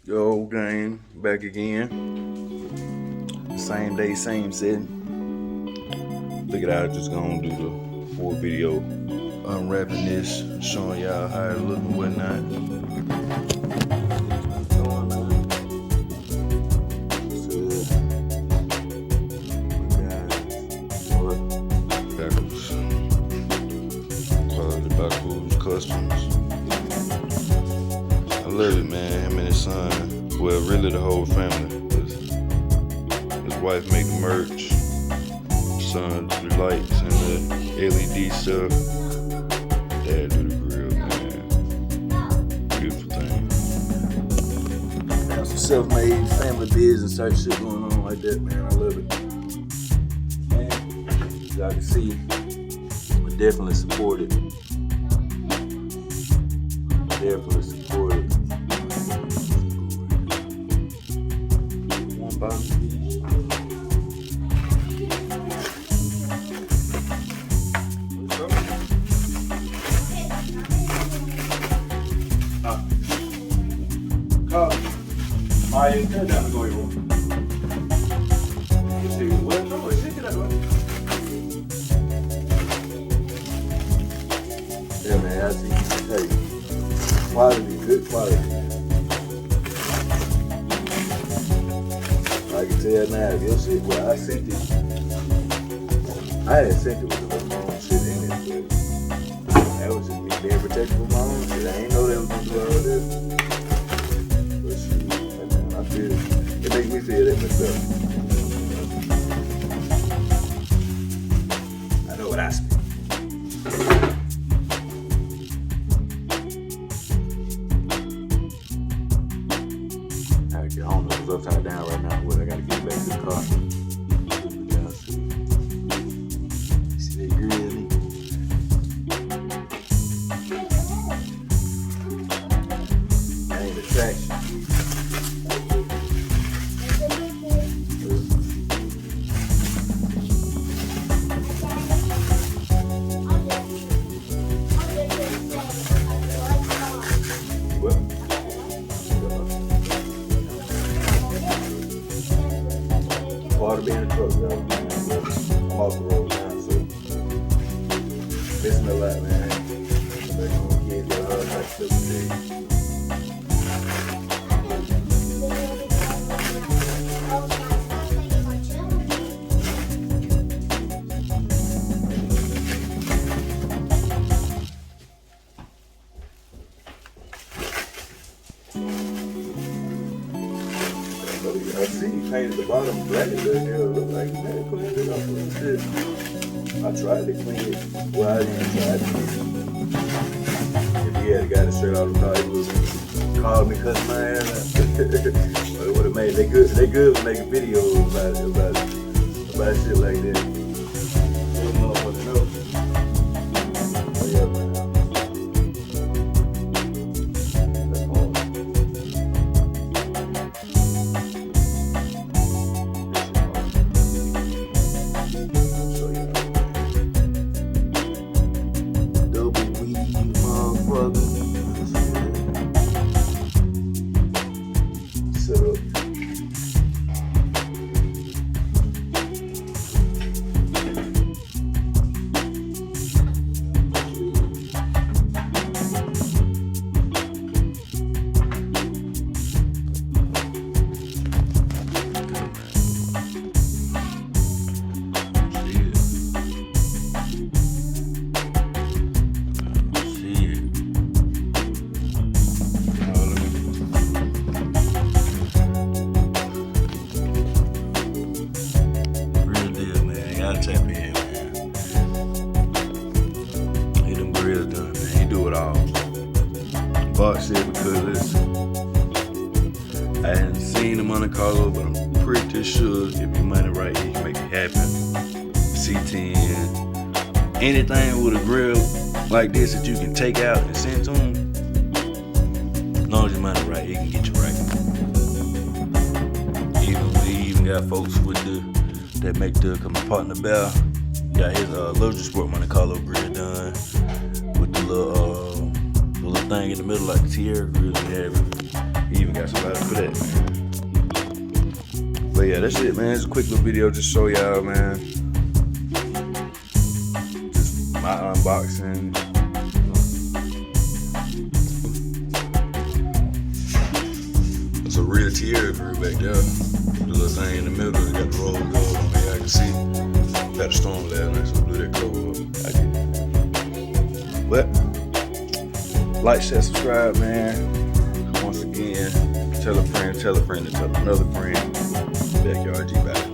Yo, gang, back again. Same day, same setting. Figured I just gonna do the full video unwrapping this, showing y'all how it look and whatnot. Quality Baku's Customs. I love it, man. Him and his son, well, really the whole family. His wife make the merch, son do the lights and the LED stuff. Dad do the grill, man. Beautiful thing. Got some self-made family business type shit going on like that, man. I love it. Man, as y'all can see, we definitely support it. Definitely support it. One bottle. Aí, cadê o goiô? Yeah, man, I see. Hey, quality, good quality. I can tell now, if your shit, well, I sent it. I had sent it with the own shit in it, but that was just me being protected from my own shit. I ain't know they was gonna do all this. But shit, man, I feel it makes me feel that myself. I know what I spent. I don't know if it's upside down right now, but I gotta get back to the car. See that Grille? That ain't attraction. Part of being a truck driver, man. I'm off the road now, so missing a lot, man. Back home, kids got all types of stuff today. I see you painted the bottom black. It look like you man cleaned it up a little bit. I tried to clean it. Well, I didn't try to. If he had got it straight out of the car, he would have called me, cussed my ass out. But it would have made. They good for making videos about shit like that. Little motherfucker know. Oh yeah, man. Tap in, man. He them grills done, man. He do it all. Bought shit because I hadn't seen him on the Carlo, but I'm pretty sure if your money right, he can make it happen. C10, anything with a grill like this that you can take out and send to him, as long as your money right, he can get you right. We even got folks with that make the partner bell. Got his luxury sport Monte Carlo grill done with the little thing in the middle like the Tierra grill we have. He even got got somebody for that, man. But yeah, that's it, man. It's a quick little video just show y'all, man. Just my unboxing. It's a real Tierra grill back there. The little thing in the middle, it got the roll cover on there. I can see. Got the storm last night, so blew that cover up. But like, share, subscribe, man. Once again, tell a friend to tell another friend. Backyard G back.